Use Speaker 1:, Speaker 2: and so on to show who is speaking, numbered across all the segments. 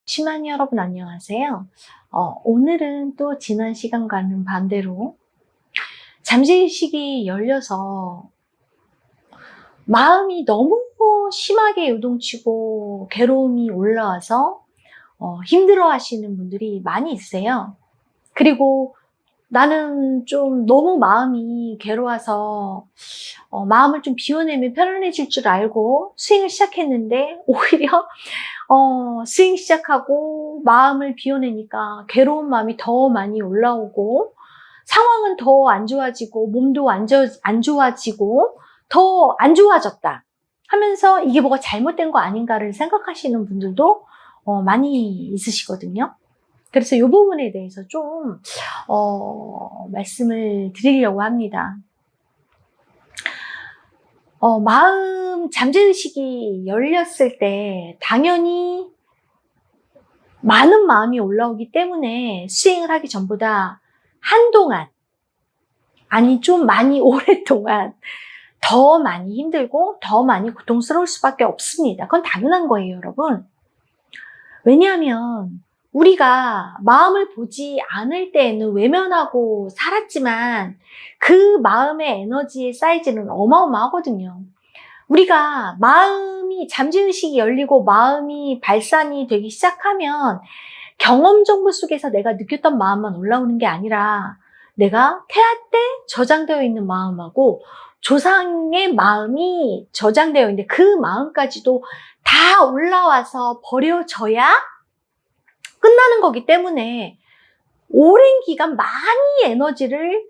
Speaker 1: 시마니 여러분 안녕하세요. 오늘은 또 지난 시간과는 반대로 잠재의식이 열려서 마음이 너무 심하게 요동치고 괴로움이 올라와서 힘들어 하시는 분들이 많이 있으세요. 그리고 나는 좀 너무 마음이 괴로워서 마음을 좀 비워내면 편안해질 줄 알고 스윙을 시작했는데 오히려 스윙 시작하고 마음을 비워내니까 괴로운 마음이 더 많이 올라오고 상황은 더 안 좋아지고 몸도 안 좋아지고 더 안 좋아졌다 하면서 이게 뭐가 잘못된 거 아닌가를 생각하시는 분들도 많이 있으시거든요. 그래서 이 부분에 대해서 좀 말씀을 드리려고 합니다. 마음 잠재의식이 열렸을 때 당연히 많은 마음이 올라오기 때문에 스윙을 하기 전보다 한동안, 아니 좀 많이 오랫동안 더 많이 힘들고 더 많이 고통스러울 수밖에 없습니다. 그건 당연한 거예요, 여러분. 왜냐하면 우리가 마음을 보지 않을 때에는 외면하고 살았지만 그 마음의 에너지의 사이즈는 어마어마하거든요. 우리가 마음이 잠재의식이 열리고 마음이 발산이 되기 시작하면 경험 정보 속에서 내가 느꼈던 마음만 올라오는 게 아니라 내가 태아 때 저장되어 있는 마음하고 조상의 마음이 저장되어 있는데 그 마음까지도 다 올라와서 버려져야 끝나는 거기 때문에 오랜 기간 많이 에너지를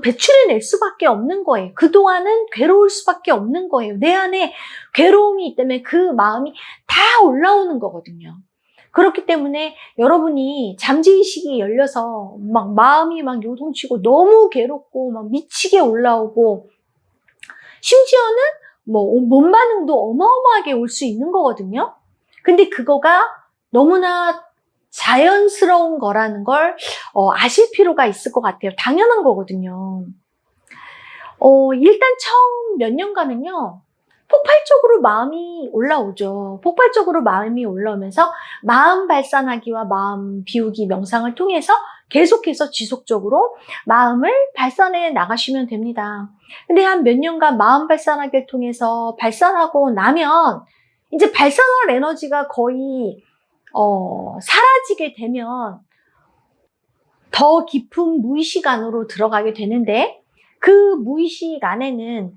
Speaker 1: 배출해낼 수밖에 없는 거예요. 그동안은 괴로울 수밖에 없는 거예요. 내 안에 괴로움이 있다면 그 마음이 다 올라오는 거거든요. 그렇기 때문에 여러분이 잠재의식이 열려서 막 마음이 막 요동치고 너무 괴롭고 막 미치게 올라오고 심지어는 뭐 몸 반응도 어마어마하게 올 수 있는 거거든요. 근데 그거가 너무나 자연스러운 거라는 걸 아실 필요가 있을 것 같아요. 당연한 거거든요. 일단 처음 몇 년간은요. 폭발적으로 마음이 올라오죠. 폭발적으로 마음이 올라오면서 마음 발산하기와 마음 비우기 명상을 통해서 계속해서 지속적으로 마음을 발산해 나가시면 됩니다. 근데 한 몇 년간 마음 발산하기를 통해서 발산하고 나면 이제 발산할 에너지가 거의 사라지게 되면 더 깊은 무의식 안으로 들어가게 되는데 그 무의식 안에는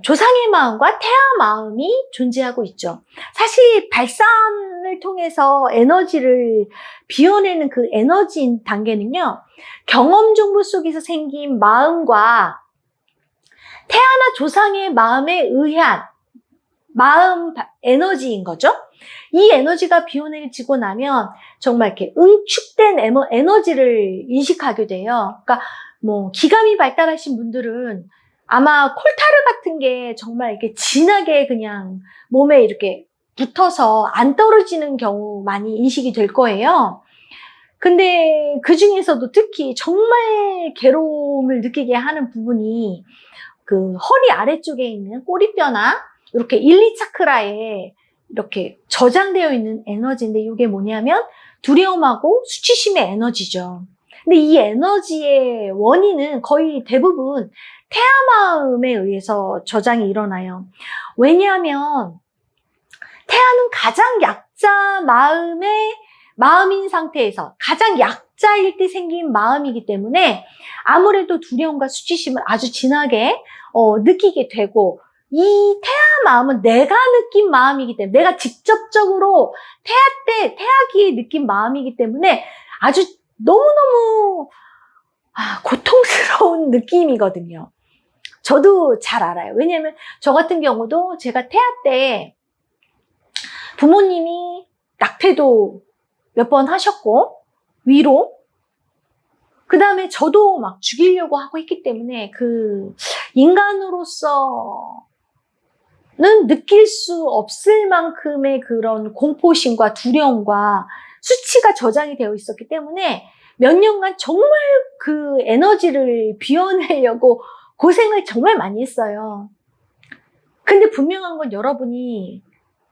Speaker 1: 조상의 마음과 태아 마음이 존재하고 있죠. 사실 발산을 통해서 에너지를 비워내는 그 에너지 단계는요. 경험 정보 속에서 생긴 마음과 태아나 조상의 마음에 의한 마음 에너지인 거죠. 이 에너지가 비워내지고 나면 정말 이렇게 응축된 에너지를 인식하게 돼요. 그러니까 뭐 기감이 발달하신 분들은 아마 콜타르 같은 게 정말 이렇게 진하게 그냥 몸에 이렇게 붙어서 안 떨어지는 경우 많이 인식이 될 거예요. 근데 그 중에서도 특히 정말 괴로움을 느끼게 하는 부분이 그 허리 아래쪽에 있는 꼬리뼈나 이렇게 1, 2차크라에 이렇게 저장되어 있는 에너지인데 이게 뭐냐면 두려움하고 수치심의 에너지죠. 근데 이 에너지의 원인은 거의 대부분 태아 마음에 의해서 저장이 일어나요. 왜냐하면 태아는 가장 약자 마음인 상태에서 가장 약자일 때 생긴 마음이기 때문에 아무래도 두려움과 수치심을 아주 진하게 느끼게 되고 이 태아 마음은 내가 느낀 마음이기 때문에 내가 직접적으로 태아기에 느낀 마음이기 때문에 아주 너무너무 고통스러운 느낌이거든요. 저도 잘 알아요. 왜냐하면 저 같은 경우도 제가 태아 때 부모님이 낙태도 몇 번 하셨고 위로 그 다음에 저도 막 죽이려고 하고 했기 때문에 그 인간으로서는 느낄 수 없을 만큼의 그런 공포심과 두려움과 수치가 저장이 되어 있었기 때문에 몇 년간 정말 그 에너지를 비워내려고 고생을 정말 많이 했어요. 근데 분명한 건 여러분이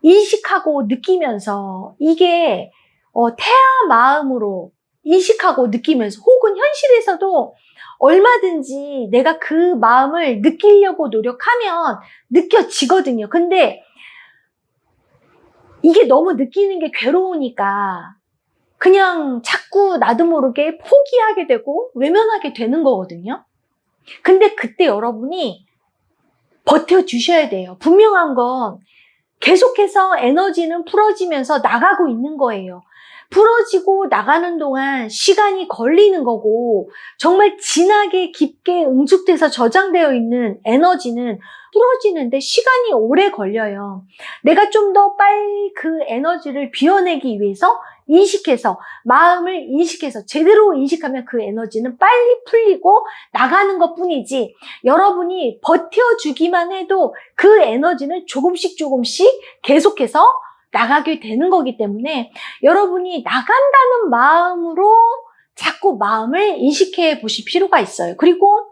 Speaker 1: 인식하고 느끼면서 이게 태아 마음으로 인식하고 느끼면서 혹은 현실에서도 얼마든지 내가 그 마음을 느끼려고 노력하면 느껴지거든요. 근데 이게 너무 느끼는 게 괴로우니까 그냥 자꾸 나도 모르게 포기하게 되고 외면하게 되는 거거든요. 근데 그때 여러분이 버텨주셔야 돼요. 분명한 건 계속해서 에너지는 풀어지면서 나가고 있는 거예요. 풀어지고 나가는 동안 시간이 걸리는 거고 정말 진하게 깊게 응축돼서 저장되어 있는 에너지는 풀어지는데 시간이 오래 걸려요. 내가 좀 더 빨리 그 에너지를 비워내기 위해서 인식해서 마음을 인식해서 제대로 인식하면 그 에너지는 빨리 풀리고 나가는 것뿐이지 여러분이 버텨주기만 해도 그 에너지는 조금씩 계속해서 나가게 되는 거기 때문에 여러분이 나간다는 마음으로 자꾸 마음을 인식해 보실 필요가 있어요. 그리고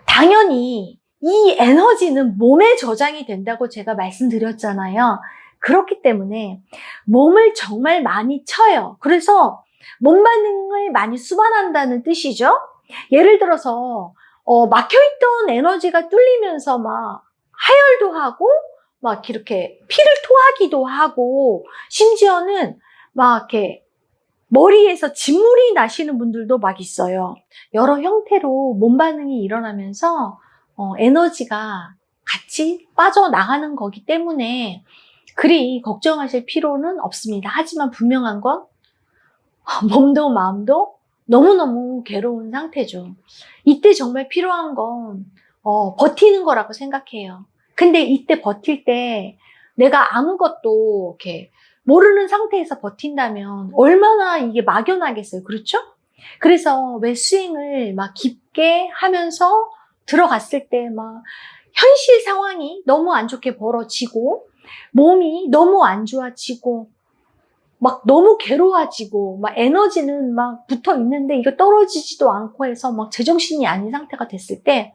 Speaker 1: 당연히 이 에너지는 몸에 저장이 된다고 제가 말씀드렸잖아요. 그렇기 때문에 몸을 정말 많이 쳐요. 그래서 몸 반응을 많이 수반한다는 뜻이죠. 예를 들어서 막혀있던 에너지가 뚫리면서 막 하혈도 하고 막 이렇게 피를 토하기도 하고 심지어는 막 이렇게 머리에서 진물이 나시는 분들도 막 있어요. 여러 형태로 몸 반응이 일어나면서 에너지가 같이 빠져나가는 거기 때문에 그리 걱정하실 필요는 없습니다. 하지만 분명한 건 몸도 마음도 너무너무 괴로운 상태죠. 이때 정말 필요한 건 버티는 거라고 생각해요. 근데 이때 버틸 때 내가 아무것도 이렇게 모르는 상태에서 버틴다면 얼마나 이게 막연하겠어요. 그렇죠? 그래서 왜 스윙을 막 깊게 하면서 들어갔을 때 막 현실 상황이 너무 안 좋게 벌어지고 몸이 너무 안 좋아지고 막 너무 괴로워지고 막 에너지는 막 붙어 있는데 이거 떨어지지도 않고 해서 막 제정신이 아닌 상태가 됐을 때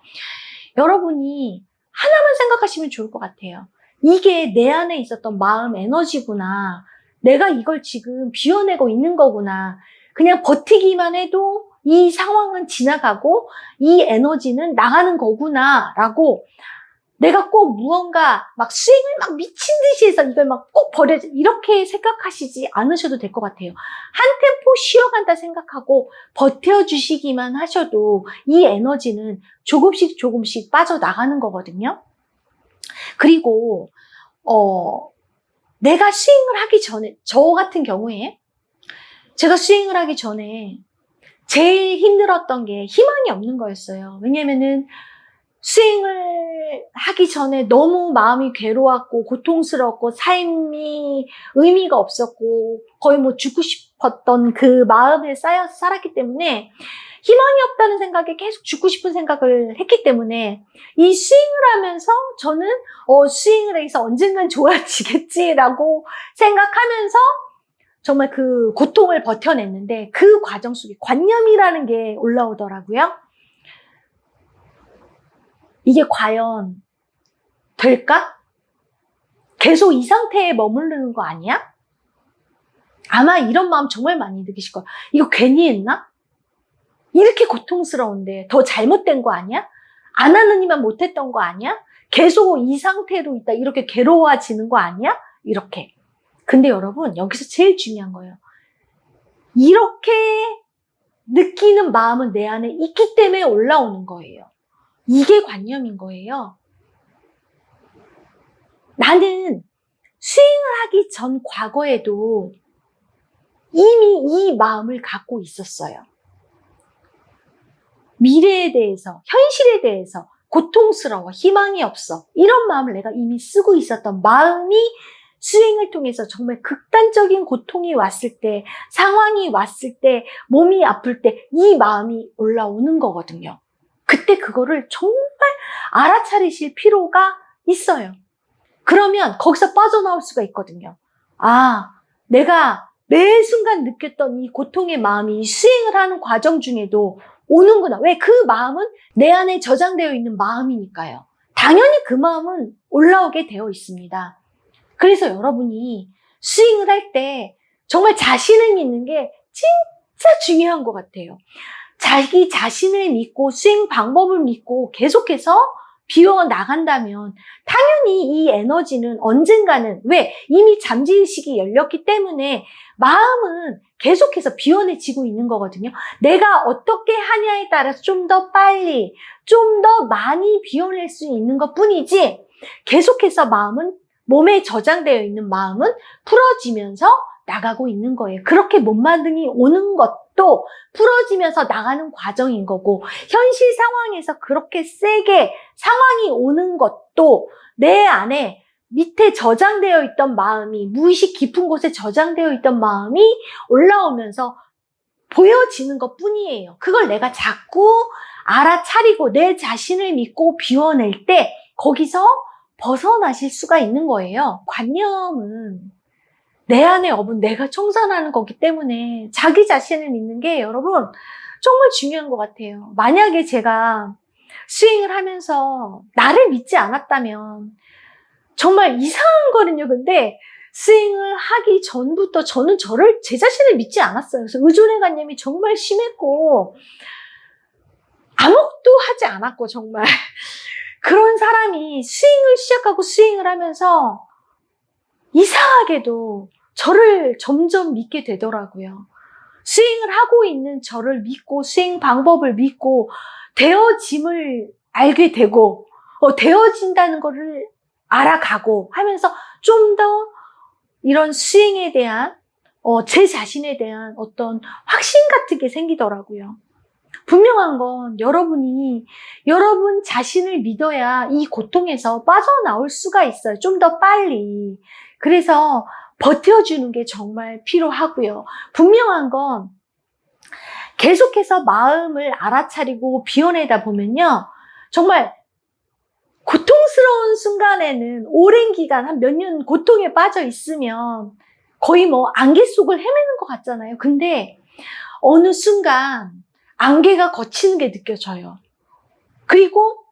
Speaker 1: 여러분이 하나만 생각하시면 좋을 것 같아요. 이게 내 안에 있었던 마음 에너지구나. 내가 이걸 지금 비워내고 있는 거구나. 그냥 버티기만 해도 이 상황은 지나가고 이 에너지는 나가는 거구나 라고 내가 꼭 무언가 막 스윙을 막 미친 듯이 해서 이걸 막 꼭 버려야 이렇게 생각하시지 않으셔도 될 것 같아요. 한 템포 쉬어간다 생각하고 버텨주시기만 하셔도 이 에너지는 조금씩 빠져나가는 거거든요. 그리고 내가 스윙을 하기 전에 저 같은 경우에 제가 스윙을 하기 전에 제일 힘들었던 게 희망이 없는 거였어요. 왜냐면은 스윙을 하기 전에 너무 마음이 괴로웠고 고통스럽고 삶이 의미가 없었고 거의 뭐 죽고 싶었던 그 마음에 쌓여서 살았기 때문에 희망이 없다는 생각에 계속 죽고 싶은 생각을 했기 때문에 이 스윙을 하면서 저는 스윙을 해서 언젠간 좋아지겠지라고 생각하면서 정말 그 고통을 버텨냈는데 그 과정 속에 관념이라는 게 올라오더라고요. 이게 과연 될까? 계속 이 상태에 머무르는 거 아니야? 아마 이런 마음 정말 많이 느끼실 거예요. 이거 괜히 했나? 이렇게 고통스러운데 더 잘못된 거 아니야? 안 하느니만 못했던 거 아니야? 계속 이 상태로 있다 이렇게 괴로워지는 거 아니야? 이렇게. 근데 여러분 여기서 제일 중요한 거예요. 이렇게 느끼는 마음은 내 안에 있기 때문에 올라오는 거예요. 이게 관념인 거예요. 나는 스윙을 하기 전 과거에도 이미 이 마음을 갖고 있었어요. 미래에 대해서, 현실에 대해서 고통스러워, 희망이 없어. 이런 마음을 내가 이미 쓰고 있었던 마음이 스윙을 통해서 정말 극단적인 고통이 왔을 때, 상황이 왔을 때, 몸이 아플 때 이 마음이 올라오는 거거든요. 그때 그거를 정말 알아차리실 필요가 있어요. 그러면 거기서 빠져나올 수가 있거든요. 아, 내가 매 순간 느꼈던 이 고통의 마음이 스윙을 하는 과정 중에도 오는구나. 왜? 그 마음은 내 안에 저장되어 있는 마음이니까요. 당연히 그 마음은 올라오게 되어 있습니다. 그래서 여러분이 스윙을 할 때 정말 자신을 믿는 게 진짜 중요한 것 같아요. 자기 자신을 믿고 스윙 방법을 믿고 계속해서 비워나간다면 당연히 이 에너지는 언젠가는, 왜? 이미 잠재의식이 열렸기 때문에 마음은 계속해서 비워내지고 있는 거거든요. 내가 어떻게 하냐에 따라서 좀 더 빨리, 좀 더 많이 비워낼 수 있는 것 뿐이지, 계속해서 마음은, 몸에 저장되어 있는 마음은 풀어지면서 나가고 있는 거예요. 그렇게 몸만등이 오는 것도 풀어지면서 나가는 과정인 거고, 현실 상황에서 그렇게 세게 상황이 오는 것도 내 안에 밑에 저장되어 있던 마음이, 무의식 깊은 곳에 저장되어 있던 마음이 올라오면서 보여지는 것 뿐이에요. 그걸 내가 자꾸 알아차리고 내 자신을 믿고 비워낼 때 거기서 벗어나실 수가 있는 거예요. 관념은 내 안에 업은 내가 청산하는 거기 때문에 자기 자신을 믿는 게 여러분 정말 중요한 것 같아요. 만약에 제가 스윙을 하면서 나를 믿지 않았다면 정말 이상한 거는요. 근데 스윙을 하기 전부터 저는 제 자신을 믿지 않았어요. 그래서 의존의 관념이 정말 심했고 아무것도 하지 않았고, 정말 그런 사람이 스윙을 시작하고 스윙을 하면서 이상하게도 저를 점점 믿게 되더라고요. 스윙을 하고 있는 저를 믿고 스윙 방법을 믿고 되어짐을 알게 되고 되어진다는 거를 알아가고 하면서 좀 더 이런 스윙에 대한 제 자신에 대한 어떤 확신 같은 게 생기더라고요. 분명한 건 여러분이 여러분 자신을 믿어야 이 고통에서 빠져나올 수가 있어요. 좀 더 빨리. 그래서 버텨주는 게 정말 필요하고요. 분명한 건 계속해서 마음을 알아차리고 비워내다 보면요. 정말 고통스러운 순간에는 오랜 기간, 한 몇 년 고통에 빠져 있으면 거의 뭐 안개 속을 헤매는 것 같잖아요. 근데 어느 순간 안개가 걷히는 게 느껴져요. 그리고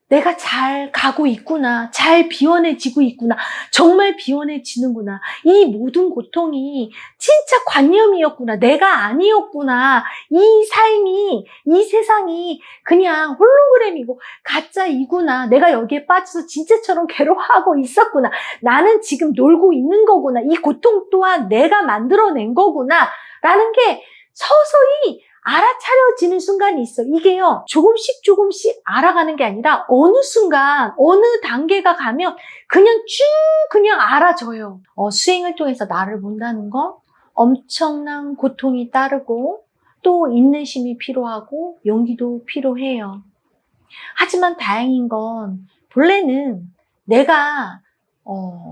Speaker 1: 내가 잘 가고 있구나. 잘 비워내지고 있구나. 정말 비워내지는구나. 이 모든 고통이 진짜 관념이었구나. 내가 아니었구나. 이 삶이, 이 세상이 그냥 홀로그램이고 가짜이구나. 내가 여기에 빠져서 진짜처럼 괴로워하고 있었구나. 나는 지금 놀고 있는 거구나. 이 고통 또한 내가 만들어낸 거구나. 라는 게 서서히 알아차려지는 순간이 있어요. 이게요, 조금씩 알아가는 게 아니라 어느 순간, 어느 단계가 가면 그냥 알아져요. 스윙을 통해서 나를 본다는 거, 엄청난 고통이 따르고 또 인내심이 필요하고 용기도 필요해요. 하지만 다행인 건 본래는 내가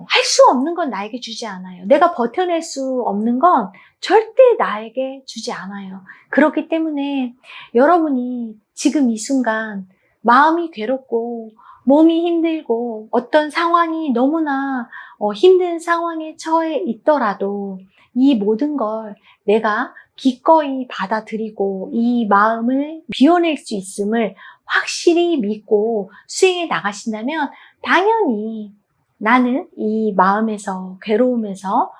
Speaker 1: 할 수 없는 건 나에게 주지 않아요. 내가 버텨낼 수 없는 건 절대 나에게 주지 않아요. 그렇기 때문에 여러분이 지금 이 순간 마음이 괴롭고 몸이 힘들고 어떤 상황이 너무나 힘든 상황에 처해 있더라도 이 모든 걸 내가 기꺼이 받아들이고 이 마음을 비워낼 수 있음을 확실히 믿고 스윙에 나가신다면 당연히 나는 이 마음에서, 괴로움에서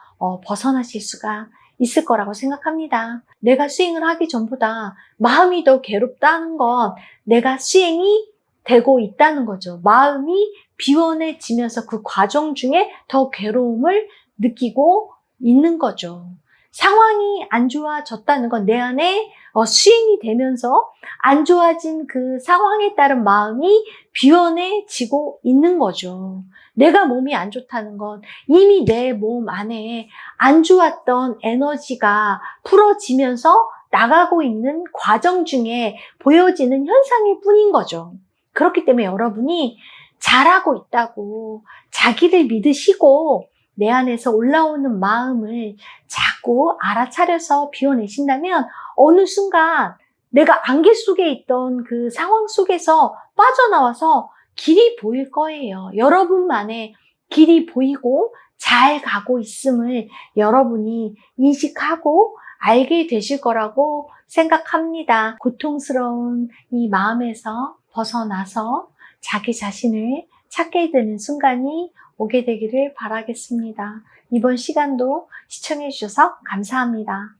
Speaker 1: 벗어나실 수가 있을 거라고 생각합니다. 내가 스윙을 하기 전보다 마음이 더 괴롭다는 건 내가 스윙이 되고 있다는 거죠. 마음이 비워내지면서 그 과정 중에 더 괴로움을 느끼고 있는 거죠. 상황이 안 좋아졌다는 건 내 안에 스윙이 되면서 안 좋아진 그 상황에 따른 마음이 비워내지고 있는 거죠. 내가 몸이 안 좋다는 건 이미 내 몸 안에 안 좋았던 에너지가 풀어지면서 나가고 있는 과정 중에 보여지는 현상일 뿐인 거죠. 그렇기 때문에 여러분이 잘하고 있다고 자기를 믿으시고 내 안에서 올라오는 마음을 자꾸 알아차려서 비워내신다면 어느 순간 내가 안개 속에 있던 그 상황 속에서 빠져나와서 길이 보일 거예요. 여러분만의 길이 보이고 잘 가고 있음을 여러분이 인식하고 알게 되실 거라고 생각합니다. 고통스러운 이 마음에서 벗어나서 자기 자신을 찾게 되는 순간이 오게 되기를 바라겠습니다. 이번 시간도 시청해 주셔서 감사합니다.